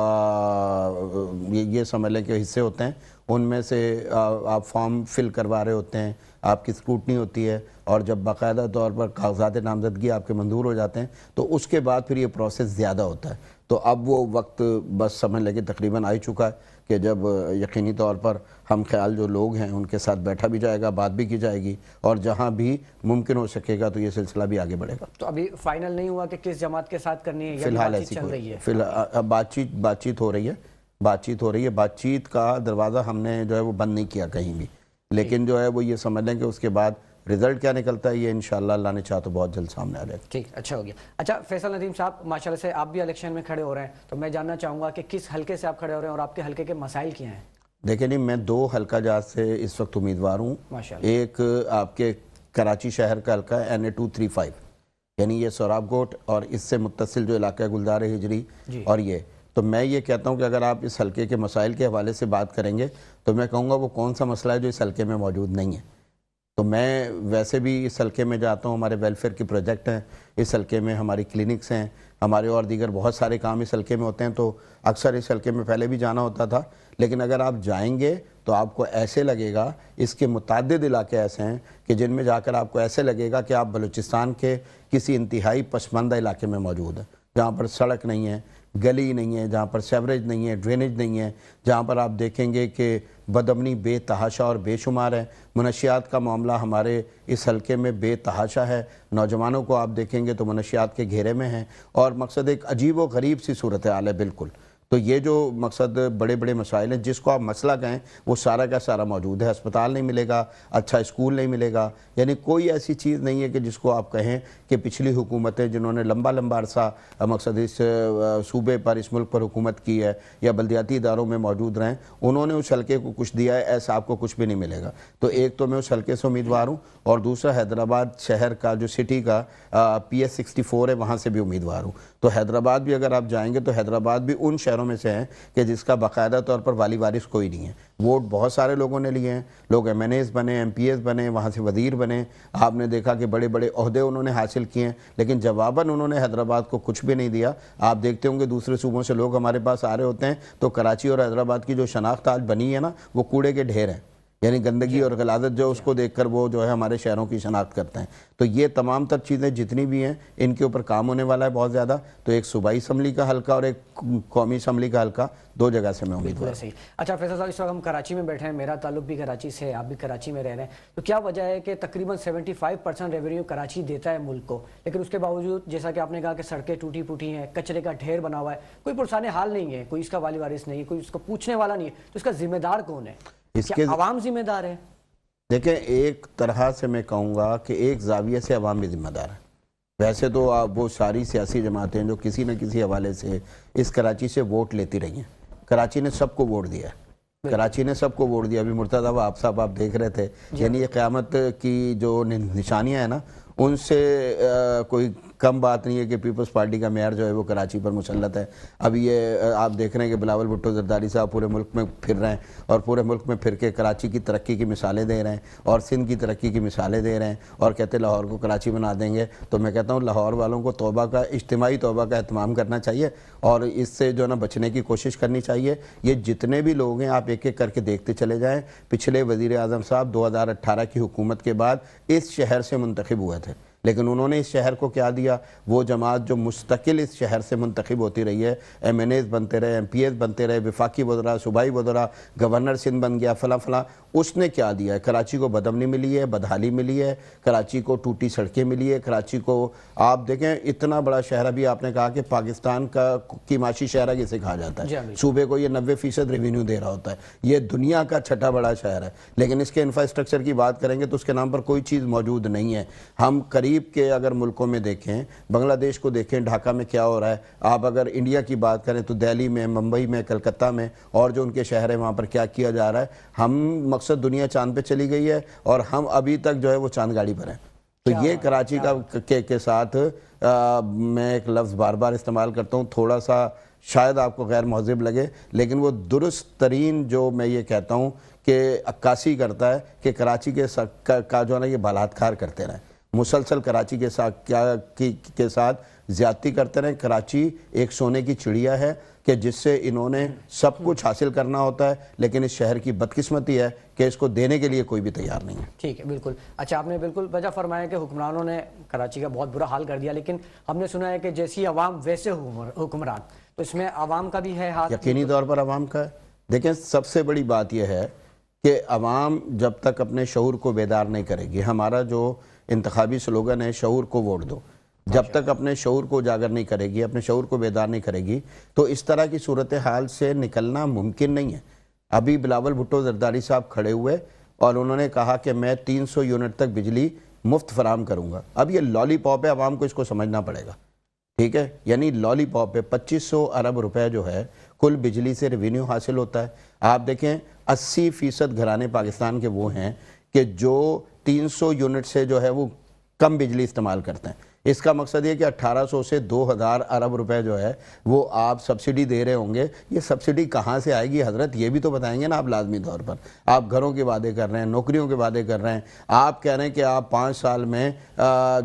یہ سمجھ لیں کہ حصے ہوتے ہیں. ان میں سے آپ فارم فل کروا رہے ہوتے ہیں، آپ کی اسکروٹنی ہوتی ہے، اور جب باقاعدہ طور پر کاغذات نامزدگی آپ کے منظور ہو جاتے ہیں تو اس کے بعد پھر یہ پروسیس زیادہ ہوتا ہے. تو اب وہ وقت بس سمجھ لیں کہ تقریباً آ ہی چکا ہے کہ جب یقینی طور پر ہم خیال جو لوگ ہیں ان کے ساتھ بیٹھا بھی جائے گا، بات بھی کی جائے گی، اور جہاں بھی ممکن ہو سکے گا تو یہ سلسلہ بھی آگے بڑھے گا. تو ابھی فائنل نہیں ہوا کہ کس جماعت کے ساتھ کرنی ہے؟ فی الحال ایسی چل رہی ہے؟ فی الحال بات چیت ہو رہی ہے. بات چیت کا دروازہ ہم نے جو ہے وہ بند نہیں کیا کہیں بھی. لیکن جو ہے وہ یہ سمجھ لیں کہ اس کے بعد رزلٹ کیا نکلتا ہے یہ انشاءاللہ اللہ نے چاہا تو بہت جلد سامنے آ جائے گا. ٹھیک، اچھا ہو گیا. اچھا فیصل ندیم صاحب، ماشاءاللہ سے آپ بھی الیکشن میں کھڑے ہو رہے ہیں، تو میں جاننا چاہوں گا کہ کس حلقے سے آپ کھڑے ہو رہے ہیں اور آپ کے حلقے کے مسائل کیا ہیں؟ دیکھیں نہیں، میں 2 حلقہ جات سے اس وقت امیدوار ہوں. ماشاءاللہ. ایک آپ کے کراچی شہر کا حلقہ ہے NA235، یعنی یہ سوراب کوٹ اور اس سے متصل جو علاقہ ہے گلدار ہجری، اور یہ تو میں یہ کہتا ہوں کہ اگر آپ اس حلقے کے مسائل کے حوالے سے بات کریں گے تو میں کہوں گا وہ کون سا مسئلہ ہے جو اس حلقے میں موجود نہیں ہے. تو میں ویسے بھی اس حلقے میں جاتا ہوں، ہمارے ویلفیئر کے پروجیکٹ ہیں اس حلقے میں، ہماری کلینکس ہیں، ہمارے اور دیگر بہت سارے کام اس حلقے میں ہوتے ہیں. تو اکثر اس حلقے میں پہلے بھی جانا ہوتا تھا، لیکن اگر آپ جائیں گے تو آپ کو ایسے لگے گا، اس کے متعدد علاقے ایسے ہیں کہ جن میں جا کر آپ کو ایسے لگے گا کہ آپ بلوچستان کے کسی انتہائی پسماندہ علاقے میں موجود ہیں، جہاں پر سڑک نہیں ہے، گلی نہیں ہے، جہاں پر سیوریج نہیں ہے، ڈرینیج نہیں ہے، جہاں پر آپ دیکھیں گے کہ بدامنی بے تحاشا اور بے شمار ہے۔ منشیات کا معاملہ ہمارے اس حلقے میں بے تحاشا ہے، نوجوانوں کو آپ دیکھیں گے تو منشیات کے گھیرے میں ہیں، اور مقصد ایک عجیب و غریب سی صورتحال ہے بالکل۔ تو یہ جو مقصد بڑے بڑے مسائل ہیں، جس کو آپ مسئلہ کہیں وہ سارا کا سارا موجود ہے۔ ہسپتال نہیں ملے گا، اچھا اسکول نہیں ملے گا، یعنی کوئی ایسی چیز نہیں ہے کہ جس کو آپ کہیں کہ پچھلی حکومتیں جنہوں نے لمبا عرصہ مقصد اس صوبے پر، اس ملک پر حکومت کی ہے یا بلدیاتی اداروں میں موجود رہیں، انہوں نے اس حلقے کو کچھ دیا ہے، ایسا آپ کو کچھ بھی نہیں ملے گا۔ تو ایک تو میں اس حلقے سے امیدوار ہوں، اور دوسرا حیدرآباد شہر کا جو سٹی کا PS 64 ہے، وہاں سے بھی امیدوار ہوں۔ تو حیدرآباد بھی اگر آپ جائیں گے تو حیدرآباد بھی ان شہروں میں سے ہیں کہ جس کا باقاعدہ طور پر والی وارث کوئی نہیں ہے۔ ووٹ بہت سارے لوگوں نے لیے ہیں، لوگ MNAs بنے، MPs بنے، وہاں سے وزیر بنے، آپ نے دیکھا کہ بڑے بڑے عہدے انہوں نے حاصل کیے ہیں، لیکن جواباً انہوں نے حیدرآباد کو کچھ بھی نہیں دیا۔ آپ دیکھتے ہوں گے دوسرے صوبوں سے لوگ ہمارے پاس آ رہے ہوتے ہیں تو کراچی اور حیدرآباد کی جو شناخت آج بنی ہے نا، وہ کوڑے کے ڈھیر ہیں، یعنی گندگی اور غلاظت جو اس کو دیکھ کر وہ جو ہے ہمارے شہروں کی شناخت کرتے ہیں۔ تو یہ تمام تر چیزیں جتنی بھی ہیں، ان کے اوپر کام ہونے والا ہے بہت زیادہ۔ تو ایک صوبائی اسمبلی کا حلقہ اور ایک قومی اسمبلی کا حلقہ، دو جگہ سے میں امیدوار ہوں۔ صحیح۔ اچھا فیصل صاحب، اس وقت ہم کراچی میں بیٹھے ہیں، میرا تعلق بھی کراچی سے ہے، آپ بھی کراچی میں رہ رہے ہیں، تو کیا وجہ ہے کہ تقریباً 75% ریونیو کراچی دیتا ہے ملک کو، لیکن اس کے باوجود جیسا کہ آپ نے کہا کہ سڑکیں ٹوٹی پھوٹی ہیں، کچرے کا ڈھیر بنا ہوا ہے، کوئی پرسان حال نہیں ہے، کوئی اس کا والی وارث نہیں ہے، کوئی اس کو پوچھنے والا نہیں ہے، تو اس کا ذمہ دار کون ہے؟ کیا عوام ذمہ دار ہے؟ دیکھیں، ایک طرح سے میں کہوں گا کہ ایک زاویے سے عوام بھی ذمہ دار ہے۔ ویسے تو وہ ساری سیاسی جماعتیں جو کسی نہ کسی حوالے سے اس کراچی سے ووٹ لیتی رہی ہیں، کراچی نے سب کو ووٹ دیا ہے، کراچی نے سب کو ووٹ دیا۔ ابھی مرتضی وہاب صاحب آپ دیکھ رہے تھے، یعنی یہ قیامت کی جو نشانیاں ہیں نا، ان سے کوئی کم بات نہیں ہے کہ پیپلز پارٹی کا میئر جو ہے وہ کراچی پر مسلط ہے۔ اب یہ آپ دیکھ رہے ہیں کہ بلاول بھٹو زرداری صاحب پورے ملک میں پھر رہے ہیں، اور پورے ملک میں پھر کے کراچی کی ترقی کی مثالیں دے رہے ہیں، اور سندھ کی ترقی کی مثالیں دے رہے ہیں، اور کہتے ہیں لاہور کو کراچی بنا دیں گے۔ تو میں کہتا ہوں لاہور والوں کو توبہ کا، اجتماعی توبہ کا اہتمام کرنا چاہیے، اور اس سے جو ہے نا بچنے کی کوشش کرنی چاہیے۔ یہ جتنے بھی لوگ ہیں آپ ایک ایک کر کے دیکھتے چلے جائیں۔ پچھلے وزیر اعظم صاحب 2018 کی حکومت کے بعد اس شہر سے منتخب ہوئے تھے، لیکن انہوں نے اس شہر کو کیا دیا؟ وہ جماعت جو مستقل اس شہر سے منتخب ہوتی رہی ہے، MNAs بنتے رہے، MPs بنتے رہے، وفاقی وزراء، صوبائی وزراء، گورنر سندھ بن گیا، فلاں فلاں، اس نے کیا دیا ہے؟ کراچی کو بدامنی ملی ہے، بدحالی ملی ہے، کراچی کو ٹوٹی سڑکیں ملی ہے، کراچی کو آپ دیکھیں اتنا بڑا شہر، ابھی آپ نے کہا کہ پاکستان کی معاشی شہر کسے کہا جاتا ہے؟ صوبے کو یہ 90% ریونیو دے رہا ہوتا ہے، یہ دنیا کا چھٹا بڑا شہر ہے، لیکن اس کے انفراسٹرکچر کی بات کریں گے تو اس کے نام پر کوئی چیز موجود نہیں ہے۔ ہم قریب کے اگر ملکوں میں دیکھیں، بنگلہ دیش کو دیکھیں، ڈھاکہ میں کیا ہو رہا ہے، آپ اگر انڈیا کی بات کریں تو دہلی میں، ممبئی میں، کلکتہ میں، اور جو ان کے شہر ہیں وہاں پر کیا کیا جا رہا ہے۔ ہم مقصد دنیا چاند پہ چلی گئی ہے، اور ہم ابھی تک جو ہے وہ چاند گاڑی پر ہیں۔ تو یہ کراچی کے ساتھ میں ایک لفظ بار بار استعمال کرتا ہوں، تھوڑا سا شاید آپ کو غیر مہذب لگے، لیکن وہ درست ترین جو میں یہ کہتا ہوں کہ عکاسی کرتا ہے کہ کراچی کا جو ہے نا یہ بلاತ್کار کرتے رہیں، مسلسل کراچی کے ساتھ زیادتی کرتے رہیں۔ کراچی ایک سونے کی چڑیا ہے کہ جس سے انہوں نے سب کچھ حاصل کرنا ہوتا ہے، لیکن اس شہر کی بدقسمتی ہے کہ اس کو دینے کے لیے کوئی بھی تیار نہیں ہے۔ ٹھیک ہے، بالکل۔ اچھا، آپ نے بالکل وجہ فرمایا کہ حکمرانوں نے کراچی کا بہت برا حال کر دیا، لیکن ہم نے سنا ہے کہ جیسی عوام ویسے حکمران، تو اس میں عوام کا بھی ہے ہاتھ؟ یقینی طور پر عوام کا ہے۔ دیکھیں، سب سے بڑی بات یہ ہے کہ عوام جب تک اپنے شعور کو بیدار نہیں کرے گی، ہمارا جو انتخابی سلوگن ہے شعور کو ووٹ دو، جب تک اپنے شعور کو اجاگر نہیں کرے گی، اپنے شعور کو بیدار نہیں کرے گی، تو اس طرح کی صورتحال سے نکلنا ممکن نہیں ہے۔ ابھی بلاول بھٹو زرداری صاحب کھڑے ہوئے اور انہوں نے کہا کہ میں 300 یونٹ تک بجلی مفت فراہم کروں گا۔ اب یہ لالی پاپ ہے، عوام کو اس کو سمجھنا پڑے گا، ٹھیک ہے؟ یعنی لالی پاپ ہے، 2500 ارب روپے جو ہے کل بجلی سے ریونیو حاصل ہوتا ہے۔ آپ دیکھیں 80% گھرانے پاکستان کے وہ ہیں کہ جو 300 یونٹ سے جو ہے وہ کم بجلی استعمال کرتے ہیں۔ اس کا مقصد یہ کہ 1800 سے 2000 ارب روپے جو ہے وہ آپ سبسڈی دے رہے ہوں گے۔ یہ سبسڈی کہاں سے آئے گی حضرت؟ یہ بھی تو بتائیں گے نا آپ لازمی طور پر۔ آپ گھروں کے وعدے کر رہے ہیں، نوکریوں کے وعدے کر رہے ہیں، آپ کہہ رہے ہیں کہ آپ 5 سال میں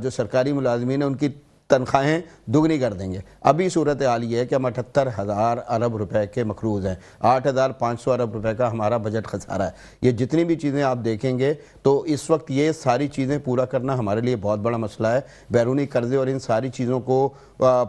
جو سرکاری ملازمین ہیں ان کی تنخواہیں دگنی کر دیں گے. ابھی صورتحال یہ ہے کہ ہم 78,000 ارب روپے کے مقروض ہیں, 8,500 ارب روپے کا ہمارا بجٹ خسارہ ہے. یہ جتنی بھی چیزیں آپ دیکھیں گے تو اس وقت یہ ساری چیزیں پورا کرنا ہمارے لیے بہت بڑا مسئلہ ہے. بیرونی قرضے اور ان ساری چیزوں کو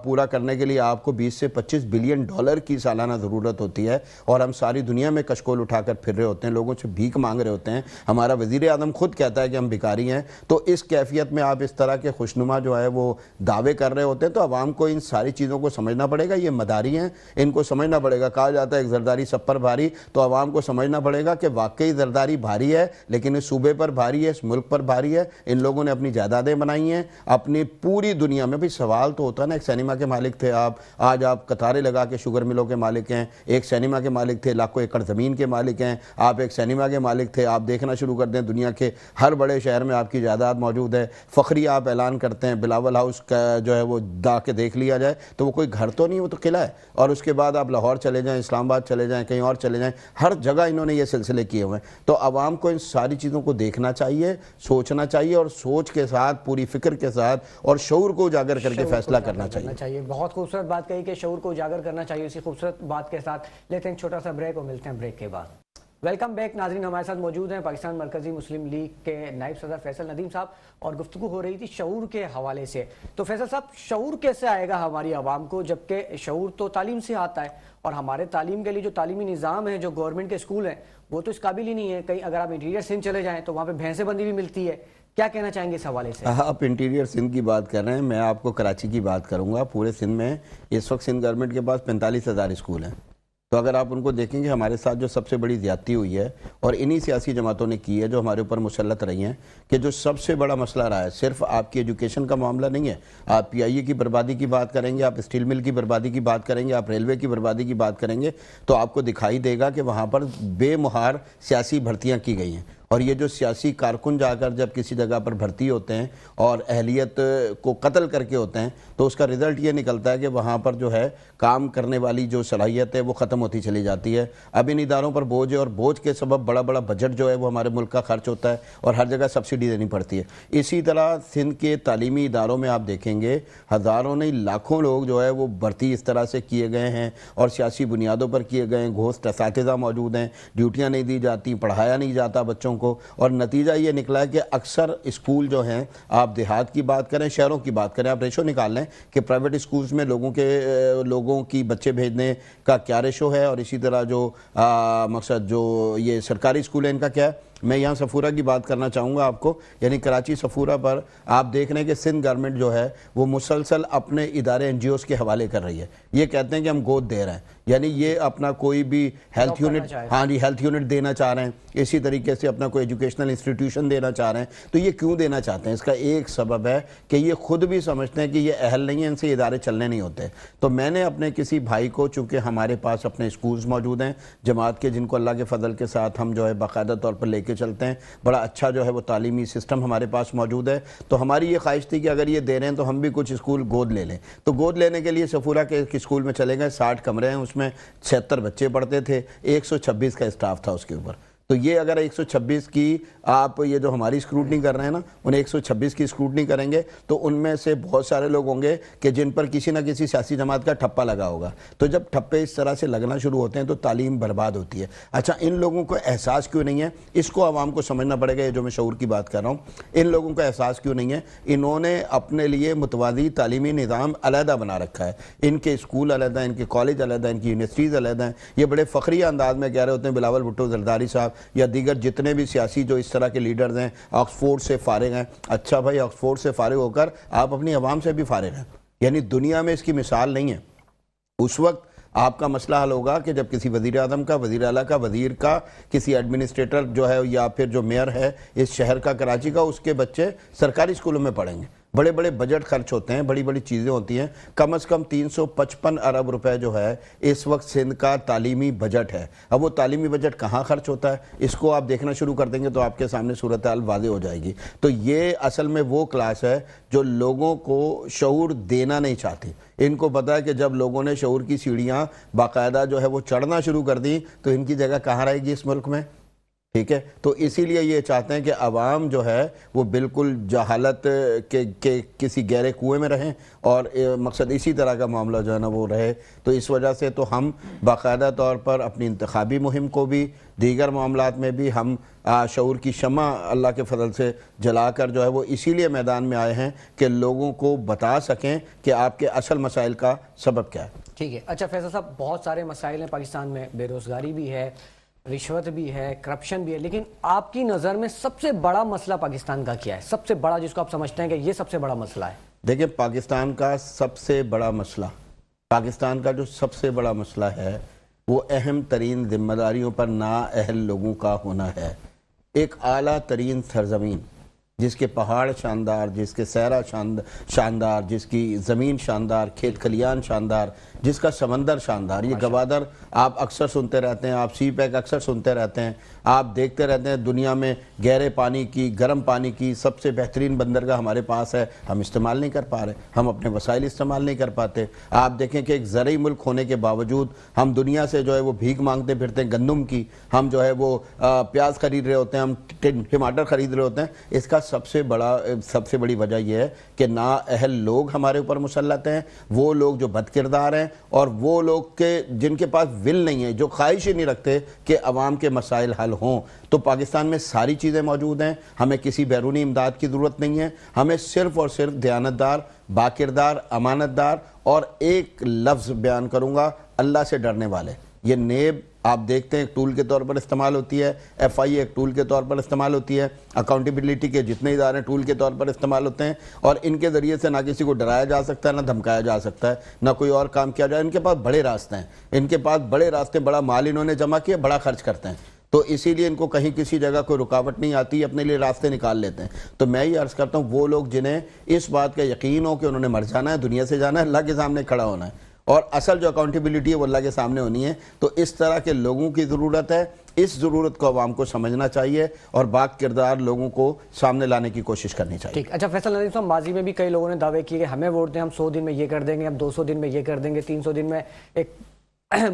پورا کرنے کے لیے آپ کو 20 سے 25 بلین ڈالر کی سالانہ ضرورت ہوتی ہے, اور ہم ساری دنیا میں کشکول اٹھا کر پھر رہے ہوتے ہیں, لوگوں سے بھیک مانگ رہے ہوتے ہیں. ہمارا وزیر اعظم خود کہتا ہے کہ ہم بھکاری ہیں. تو اس کیفیت میں آپ اس طرح کے خوشنما جو ہے وہ دعوے کر رہے ہوتے ہیں, تو عوام کو ان ساری چیزوں کو سمجھنا پڑے گا. یہ مداری ہیں, ان کو سمجھنا پڑے گا. کہا جاتا ہے ایک زرداری سب پر بھاری, تو عوام کو سمجھنا پڑے گا کہ واقعی زرداری بھاری ہے, لیکن اس صوبے پر بھاری ہے, اس ملک پر بھاری ہے. ان لوگوں نے اپنی جائیدادیں بنائی ہیں اپنی پوری دنیا میں. بھی سوال تو ہوتا ہے نا, ایک سینما کے مالک تھے آپ, آج آپ قطاریں لگا کے شوگر ملوں کے مالک ہیں. ایک سینما کے مالک تھے, لاکھوں ایکڑ زمین کے مالک ہیں. آپ ایک سینما کے مالک تھے, آپ دیکھنا شروع کر دیں دنیا کے ہر بڑے شہر میں آپ کی جائیداد موجود ہے. فخری آپ اعلان کرتے ہیں, بلاول ہاؤس کا جو ہے وہ دا کے دیکھ لیا جائے تو وہ کوئی گھر تو نہیں, وہ تو قلعہ ہے. اور اس کے بعد آپ لاہور چلے جائیں, اسلام آباد چلے جائیں, کہیں اور چلے جائیں, ہر جگہ انہوں نے یہ سلسلے کیے ہوئے ہیں. تو عوام کو ان ساری چیزوں کو دیکھنا چاہیے, سوچنا چاہیے, اور سوچ کے ساتھ, پوری فکر کے ساتھ اور شعور کو اجاگر کر کے فیصلہ کرنا چاہیے. بہت خوبصورت بات کہی کہ شعور کو اجاگر کرنا چاہیے. اسی خوبصورت بات کے ساتھ لیتے ہیں چھوٹا سا بریک اور ملتے ہیں بریک کے بعد. ویلکم بیک ناظرین, ہمارے ساتھ موجود ہیں پاکستان مرکزی مسلم لیگ کے نائب صدر فیصل ندیم صاحب, اور گفتگو ہو رہی تھی شعور کے حوالے سے. تو فیصل صاحب, شعور کیسے آئے گا ہماری عوام کو, جبکہ شعور تو تعلیم سے آتا ہے, اور ہمارے تعلیم کے لیے جو تعلیمی نظام ہے, جو گورنمنٹ کے اسکول ہیں, وہ تو اس قابل ہی نہیں ہے. کہیں اگر آپ انٹیریئر سندھ چلے جائیں تو وہاں پہ بھینسیں بندی بھی ملتی ہے. کیا کہنا چاہیں گے اس حوالے سے؟ آپ انٹیریئر سندھ کی بات کر رہے ہیں, میں آپ کو کراچی کی بات کروں گا. پورے سندھ میں اس وقت سندھ گورنمنٹ کے پاس 45,000 اسکول ہیں. تو اگر آپ ان کو دیکھیں گے, ہمارے ساتھ جو سب سے بڑی زیادتی ہوئی ہے, اور انہی سیاسی جماعتوں نے کی ہے جو ہمارے اوپر مسلط رہی ہیں, کہ جو سب سے بڑا مسئلہ رہا ہے, صرف آپ کی ایجوکیشن کا معاملہ نہیں ہے. آپ پی آئی اے کی بربادی کی بات کریں گے, آپ اسٹیل مل کی بربادی کی بات کریں گے, آپ ریلوے کی بربادی کی بات کریں گے, تو آپ کو دکھائی دے گا کہ وہاں پر بے مہار سیاسی بھرتیاں کی گئی ہیں. اور یہ جو سیاسی کارکن جا کر جب کسی جگہ پر بھرتی ہوتے ہیں اور اہلیت کو قتل کر کے ہوتے ہیں, تو اس کا رزلٹ یہ نکلتا ہے کہ وہاں پر جو ہے کام کرنے والی جو صلاحیت ہے وہ ختم ہوتی چلی جاتی ہے. اب ان اداروں پر بوجھ ہے, اور بوجھ کے سبب بڑا بڑا بجٹ جو ہے وہ ہمارے ملک کا خرچ ہوتا ہے, اور ہر جگہ سبسڈی دینی پڑتی ہے. اسی طرح سندھ کے تعلیمی اداروں میں آپ دیکھیں گے ہزاروں نہیں لاکھوں لوگ جو ہے وہ بھرتی اس طرح سے کیے گئے ہیں, اور سیاسی بنیادوں پر کیے گئے ہیں. گھوست اساتذہ موجود ہیں, ڈیوٹیاں نہیں دی جاتی, پڑھایا نہیں جاتا بچوں کو, اور نتیجہ یہ نکلا ہے کہ اکثر اسکول جو ہیں, آپ دیہات کی بات کریں, شہروں کی بات کریں, آپ ریشو نکال لیں کہ پرائیویٹ اسکولز میں لوگوں کی بچے بھیجنے کا کیا ریشو ہے, اور اسی طرح جو مقصد جو یہ سرکاری اسکول ہیں ان کا کیا ہے. میں یہاں صفورہ کی بات کرنا چاہوں گا آپ کو, یعنی کراچی صفورہ پر آپ دیکھ رہے ہیں کہ سندھ گورنمنٹ جو ہے وہ مسلسل اپنے ادارے این جی اوز کے حوالے کر رہی ہے. یہ کہتے ہیں کہ ہم گود دے رہے ہیں, یعنی یہ اپنا کوئی بھی ہیلتھ یونٹ, ہاں جی ہیلتھ یونٹ دینا چاہ رہے ہیں, اسی طریقے سے اپنا کوئی ایجوکیشنل انسٹیٹیوشن دینا چاہ رہے ہیں. تو یہ کیوں دینا چاہتے ہیں؟ اس کا ایک سبب ہے کہ یہ خود بھی سمجھتے ہیں کہ یہ اہل نہیں ہیں, ان سے ادارے چلنے نہیں ہوتے. تو میں نے اپنے کسی بھائی کو, چونکہ ہمارے پاس اپنے اسکولز موجود ہیں جماعت کے, جن کو اللہ کے فضل کے ساتھ ہم جو ہے باقاعدہ طور پر لے کے چلتے ہیں, بڑا اچھا جو ہے وہ تعلیمی سسٹم ہمارے پاس موجود ہے. تو ہماری یہ خواہش تھی کہ اگر یہ دے رہے ہیں تو ہم بھی کچھ اسکول گود لے لیں. تو گود لینے کے لیے صفورہ کے ایک اسکول میں چلے گئے, 60 کمرے ہیں, اس میں 76 بچے پڑھتے تھے, 126 کا اسٹاف تھا اس کے اوپر. تو یہ اگر 126 کی آپ یہ جو ہماری اسکروٹنی کر رہے ہیں نا, انہیں 126 کی اسکروٹنی کریں گے تو ان میں سے بہت سارے لوگ ہوں گے کہ جن پر کسی نہ کسی سیاسی جماعت کا ٹھپا لگا ہوگا. تو جب ٹھپے اس طرح سے لگنا شروع ہوتے ہیں تو تعلیم برباد ہوتی ہے. اچھا, ان لوگوں کو احساس کیوں نہیں ہے؟ اس کو عوام کو سمجھنا پڑے گا. یہ جو میں شعور کی بات کر رہا ہوں, ان لوگوں کو احساس کیوں نہیں ہے؟ انہوں نے اپنے لیے متوازی تعلیمی نظام علیحدہ بنا رکھا ہے. ان کے اسکول علیحدہ, ان کے کالج علیحدہ, ان کی یونیورسٹیز علیحدہ ہیں. یہ بڑے فخریہ انداز میں کہہ رہے ہوتے ہیں بلاول بھٹو زرداری صاحب یا دیگر جتنے بھی سیاسی جو اس طرح کے لیڈرز ہیں آکسفورڈ سے فارغ ہیں. اچھا بھائی, آکسفورڈ سے فارغ ہو کر آپ اپنی عوام سے بھی فارغ ہیں, یعنی دنیا میں اس کی مثال نہیں ہے. اس وقت آپ کا مسئلہ حل ہوگا کہ جب کسی وزیر اعظم کا, وزیر اعلیٰ کا, وزیر کا, کسی ایڈمنسٹریٹر جو ہے یا پھر جو میئر ہے اس شہر کا کراچی کا, اس کے بچے سرکاری اسکولوں میں پڑھیں گے. بڑے بڑے بجٹ خرچ ہوتے ہیں, بڑی بڑی چیزیں ہوتی ہیں. کم از کم 355 ارب روپے جو ہے اس وقت سندھ کا تعلیمی بجٹ ہے. اب وہ تعلیمی بجٹ کہاں خرچ ہوتا ہے, اس کو آپ دیکھنا شروع کر دیں گے تو آپ کے سامنے صورتحال واضح ہو جائے گی. تو یہ اصل میں وہ کلاس ہے جو لوگوں کو شعور دینا نہیں چاہتی. ان کو پتا ہے کہ جب لوگوں نے شعور کی سیڑھیاں باقاعدہ جو ہے وہ چڑھنا شروع کر دی تو ان کی جگہ کہاں رہے گی اس ملک میں. ٹھیک ہے، تو اسی لیے یہ چاہتے ہیں کہ عوام جو ہے وہ بالکل جہالت کے کسی گہرے کنویں میں رہیں، اور مقصد اسی طرح کا معاملہ جو ہے نا وہ رہے. تو اس وجہ سے تو ہم باقاعدہ طور پر اپنی انتخابی مہم کو بھی، دیگر معاملات میں بھی ہم شعور کی شمع اللہ کے فضل سے جلا کر جو ہے وہ اسی لیے میدان میں آئے ہیں کہ لوگوں کو بتا سکیں کہ آپ کے اصل مسائل کا سبب کیا ہے. ٹھیک ہے. اچھا فیصل صاحب، بہت سارے مسائل ہیں پاکستان میں، بے روزگاری بھی ہے، رشوت بھی ہے، کرپشن بھی ہے، لیکن آپ کی نظر میں سب سے بڑا مسئلہ پاکستان کا کیا ہے؟ سب سے بڑا جس کو آپ سمجھتے ہیں کہ یہ سب سے بڑا مسئلہ ہے. دیکھیں، پاکستان کا سب سے بڑا مسئلہ، پاکستان کا جو سب سے بڑا مسئلہ ہے وہ اہم ترین ذمہ داریوں پر نااہل لوگوں کا ہونا ہے. ایک اعلیٰ ترین سرزمین جس کے پہاڑ شاندار، جس کے صحرا شاندار، جس کی زمین شاندار، کھیت کھلیان شاندار، جس کا سمندر شاندار. یہ گوادر آپ اکثر سنتے رہتے ہیں، آپ سی پیک اکثر سنتے رہتے ہیں، آپ دیکھتے رہتے ہیں دنیا میں گہرے پانی کی، گرم پانی کی سب سے بہترین بندرگاہ ہمارے پاس ہے، ہم استعمال نہیں کر پا رہے، ہم اپنے وسائل استعمال نہیں کر پاتے. آپ دیکھیں کہ ایک زرعی ملک ہونے کے باوجود ہم دنیا سے جو ہے وہ بھیک مانگتے پھرتے ہیں گندم کی، ہم جو ہے وہ پیاز خرید رہے ہوتے ہیں، ہم ٹماٹر خرید رہے ہوتے ہیں. اس کا سب سے بڑی وجہ یہ ہے کہ نااہل لوگ ہمارے اوپر مسلط ہیں، وہ لوگ جو بد کردار ہیں، اور وہ لوگ جن کے پاس ول نہیں ہے، جو خواہش ہی نہیں رکھتے کہ عوام کے مسائل حل ہوں. تو پاکستان میں ساری چیزیں موجود ہیں، ہمیں کسی بیرونی امداد کی ضرورت نہیں ہے، ہمیں صرف اور صرف دیانتدار، باکردار، امانتدار، اور ایک لفظ بیان کروں گا، اللہ سے ڈرنے والے. یہ نیب آپ دیکھتے ہیں ایک ٹول کے طور پر استعمال ہوتی ہے، ایف آئی ایک ٹول کے طور پر استعمال ہوتی ہے، اکاؤنٹیبلٹی کے جتنے ادارے ٹول کے طور پر استعمال ہوتے ہیں، اور ان کے ذریعے سے نہ کسی کو ڈرایا جا سکتا ہے، نہ دھمکایا جا سکتا ہے، نہ کوئی اور کام کیا جائے. ان کے پاس بڑے راستے ہیں، ان کے پاس بڑے راستے، بڑا مال انہوں نے جمع کیا، بڑا خرچ کرتے ہیں. تو اسی لیے ان کو کہیں کسی جگہ کوئی رکاوٹ نہیں آتی، اپنے لیے راستے نکال لیتے ہیں. تو میں یہ عرض کرتا ہوں، وہ لوگ جنہیں اس بات کا یقین ہو کہ انہوں نے مر جانا ہے، دنیا سے جانا ہے، اللہ کے سامنے کھڑا ہونا ہے، اور اصل جو اکاؤنٹیبلٹی ہے وہ اللہ کے سامنے ہونی ہے. تو اس طرح کے لوگوں کی ضرورت ہے، اس ضرورت کو عوام کو سمجھنا چاہیے اور باق کردار لوگوں کو سامنے لانے کی کوشش کرنی چاہیے. ٹھیک. اچھا فیصل ندیم صاحب، ماضی میں بھی کئی لوگوں نے دعوے کیے کہ ہمیں ووٹ دیں، ہم 100 دن میں یہ کر دیں گے، ہم 200 دن میں یہ کر دیں گے، 300 دن میں ایک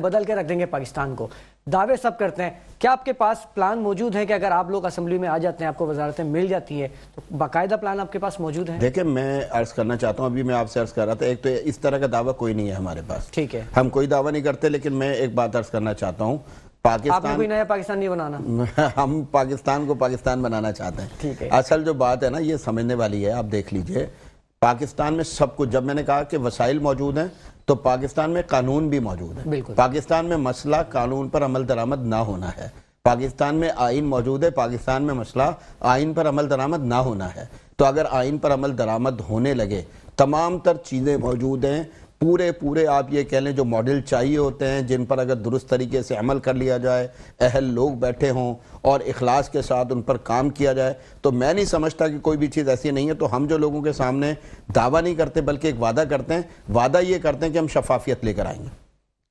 بدل کے رکھ دیں گے پاکستان کو. دعوے سب کرتے ہیں، کیا آپ کے پاس پلان موجود ہے کہ اگر آپ لوگ اسمبلی میں آ جاتے ہیں، آپ کو وزارتیں مل جاتی ہیں، تو باقاعدہ پلان آپ کے پاس موجود ہے؟ دیکھیں، میں عرض کرنا چاہتا ہوں، ابھی میں آپ سے عرض کر رہا تھا، ایک تو اس طرح کا دعویٰ کوئی نہیں ہے ہمارے پاس. ٹھیک ہے، ہم کوئی دعویٰ نہیں کرتے، لیکن میں ایک بات عرض کرنا چاہتا ہوں، آپ نے کوئی نیا پاکستان نہیں بنانا، ہم پاکستان کو پاکستان بنانا چاہتے ہیں. ٹھیک ہے. اصل جو بات ہے نا یہ سمجھنے والی ہے. آپ دیکھ لیجئے پاکستان میں سب کچھ، جب میں نے کہا کہ وسائل موجود ہیں تو پاکستان میں قانون بھی موجود ہے. بالکل. پاکستان میں مسئلہ قانون پر عمل درآمد نہ ہونا ہے. پاکستان میں آئین موجود ہے، پاکستان میں مسئلہ آئین پر عمل درآمد نہ ہونا ہے. تو اگر آئین پر عمل درآمد ہونے لگے، تمام تر چیزیں موجود ہیں، پورے آپ یہ کہہ لیں جو ماڈل چاہیے ہوتے ہیں، جن پر اگر درست طریقے سے عمل کر لیا جائے، اہل لوگ بیٹھے ہوں اور اخلاص کے ساتھ ان پر کام کیا جائے، تو میں نہیں سمجھتا کہ کوئی بھی چیز ایسی نہیں ہے. تو ہم جو لوگوں کے سامنے دعویٰ نہیں کرتے بلکہ ایک وعدہ کرتے ہیں. وعدہ یہ کرتے ہیں کہ ہم شفافیت لے کر آئیں گے،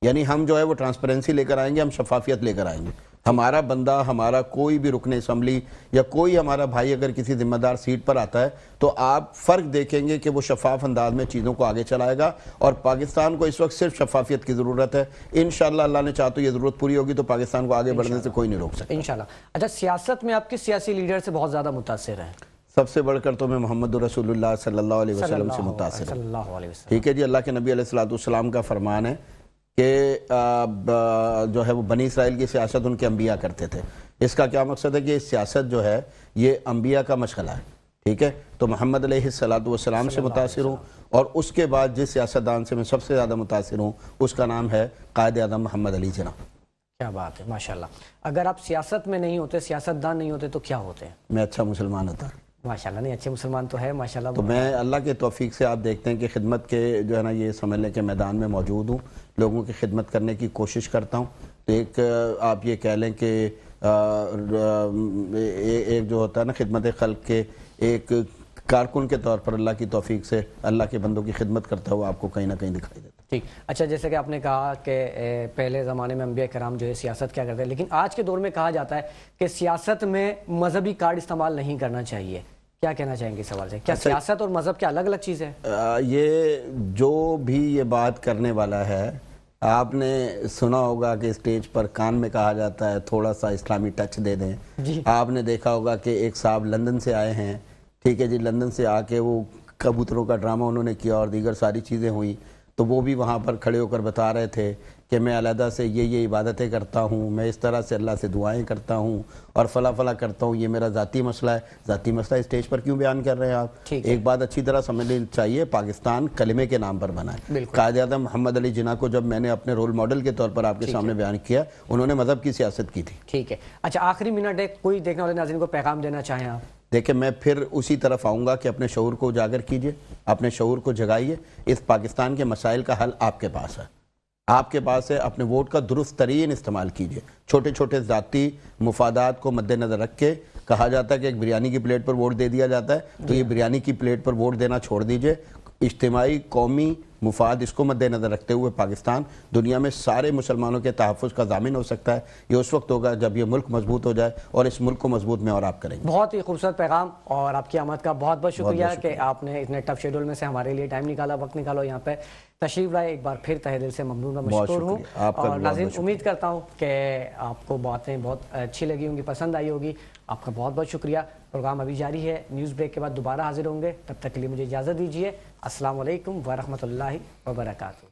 یعنی ہم جو ہے وہ ٹرانسپیرنسی لے کر آئیں گے، ہم شفافیت لے کر آئیں گے. ہمارا بندہ، ہمارا کوئی بھی رکن اسمبلی یا کوئی ہمارا بھائی اگر کسی ذمہ دار سیٹ پر آتا ہے تو آپ فرق دیکھیں گے کہ وہ شفاف انداز میں چیزوں کو آگے چلائے گا. اور پاکستان کو اس وقت صرف شفافیت کی ضرورت ہے. انشاءاللہ اللہ نے چاہا تو یہ ضرورت پوری ہوگی تو پاکستان کو آگے بڑھنے سے کوئی نہیں روک سکتا انشاءاللہ. اچھا، سیاست میں آپ کس سیاسی لیڈر سے بہت زیادہ متاثر ہیں؟ سب سے بڑھ کر تو میں محمد رسول اللہ صلی اللہ علیہ وسلم سے متاثر ہوں. ٹھیک ہے جی. اللہ کے نبی علیہ السلام کا فرمان ہے کہ جو ہے وہ بنی اسرائیل کی سیاست ان کے انبیاء کرتے تھے. اس کا کیا مقصد ہے کہ سیاست جو ہے یہ انبیاء کا مشغلہ ہے. ٹھیک ہے. تو محمد علیہ السلام سے متاثر ہوں، اور اس کے بعد جس سیاستدان سے میں سب سے زیادہ متاثر ہوں اس کا نام ہے قائد اعظم محمد علی جناح. کیا بات ہے، ماشاءاللہ. اگر آپ سیاست میں نہیں ہوتے، سیاستدان نہیں ہوتے، تو کیا ہوتے ہیں؟ میں اچھا مسلمان ہوتا. ماشاءاللہ. نہیں، اچھے مسلمان تو ہے ماشاءاللہ. تو میں اللہ کے توفیق سے آپ دیکھتے ہیں کہ خدمت کے جو ہے نا یہ سمجھنے کے میدان میں موجود ہوں، لوگوں کی خدمت کرنے کی کوشش کرتا ہوں. تو ایک آپ یہ کہہ لیں کہ ایک جو ہوتا ہے نا خدمت خلق کے ایک کارکن کے طور پر اللہ کی توفیق سے اللہ کے بندوں کی خدمت کرتا ہوا آپ کو کہیں نہ کہیں دکھائی دیتا. ٹھیک. اچھا، جیسے کہ آپ نے کہا کہ پہلے زمانے میں انبیاء کرام جو ہے سیاست کیا کرتے ہیں، لیکن آج کے دور میں کہا جاتا ہے کہ سیاست میں مذہبی کارڈ استعمال نہیں کرنا چاہیے. کیا کہنا چاہیں گے اس سوال سے؟ کیا سیاست اور مذہب کیا الگ الگ چیز ہے؟ یہ جو بھی یہ بات کرنے والا ہے آپ نے سنا ہوگا کہ اسٹیج پر کان میں کہا جاتا ہے تھوڑا سا اسلامی ٹچ دے دیں. آپ نے دیکھا ہوگا کہ ایک صاحب لندن سے آئے ہیں, ٹھیک ہے جی, لندن سے آ کے وہ کبوتروں کا ڈرامہ انہوں نے کیا اور دیگر ساری چیزیں ہوئیں, تو وہ بھی وہاں پر کھڑے ہو کر بتا رہے تھے کہ میں علیحدہ سے یہ عبادتیں کرتا ہوں, میں اس طرح سے اللہ سے دعائیں کرتا ہوں اور فلاں فلاں کرتا ہوں, یہ میرا ذاتی مسئلہ ہے. ذاتی مسئلہ اسٹیج پر کیوں بیان کر رہے ہیں آپ؟ ایک بات اچھی طرح سمجھ لینی چاہیے, پاکستان کلمے کے نام پر بنا ہے. قائد اعظم محمد علی جناح کو جب میں نے اپنے رول ماڈل کے طور پر آپ کے سامنے بیان کیا, انہوں نے مذہب کی سیاست کی تھی. ٹھیک ہے, اچھا آخری منٹ ہے, کوئی دیکھنے والے ناظرین کو پیغام دینا چاہیں آپ؟ دیکھیں, میں پھر اسی طرف آؤں گا کہ اپنے شعور کو اجاگر کیجئے, اپنے شعور کو جگائیے. اس پاکستان کے مسائل کا حل آپ کے پاس ہے, آپ کے پاس ہے. اپنے ووٹ کا درست ترین استعمال کیجئے. چھوٹے چھوٹے ذاتی مفادات کو مد نظر رکھ کے کہا جاتا ہے کہ ایک بریانی کی پلیٹ پر ووٹ دے دیا جاتا ہے, تو یہ بریانی کی پلیٹ پر ووٹ دینا چھوڑ دیجئے. اجتماعی قومی مفاد اس کو مد نظر رکھتے ہوئے پاکستان دنیا میں سارے مسلمانوں کے تحفظ کا ضامن ہو سکتا ہے. یہ اس وقت ہوگا جب یہ ملک مضبوط ہو جائے, اور اس ملک کو مضبوط میں اور آپ کریں گے. بہت ہی خوبصورت پیغام, اور آپ کی آمد کا بہت بہت شکریہ کہ آپ نے اتنے ٹف شیڈول میں سے ہمارے لیے ٹائم نکالا, وقت نکالو, یہاں پہ تشریف لائے. ایک بار پھر تہہ دل سے ممنون و مشکور ہوں. اور ناظرین, امید کرتا ہوں کہ آپ کو باتیں بہت اچھی لگی ہوں گی, پسند آئی ہوگی. آپ کا بہت بہت شکریہ. پروگرام ابھی جاری ہے, نیوز بریک کے بعد دوبارہ حاضر ہوں گے. تب تک کے لیے مجھے اجازت دیجیے. السلام علیکم ورحمۃ اللہ وبرکاتہ.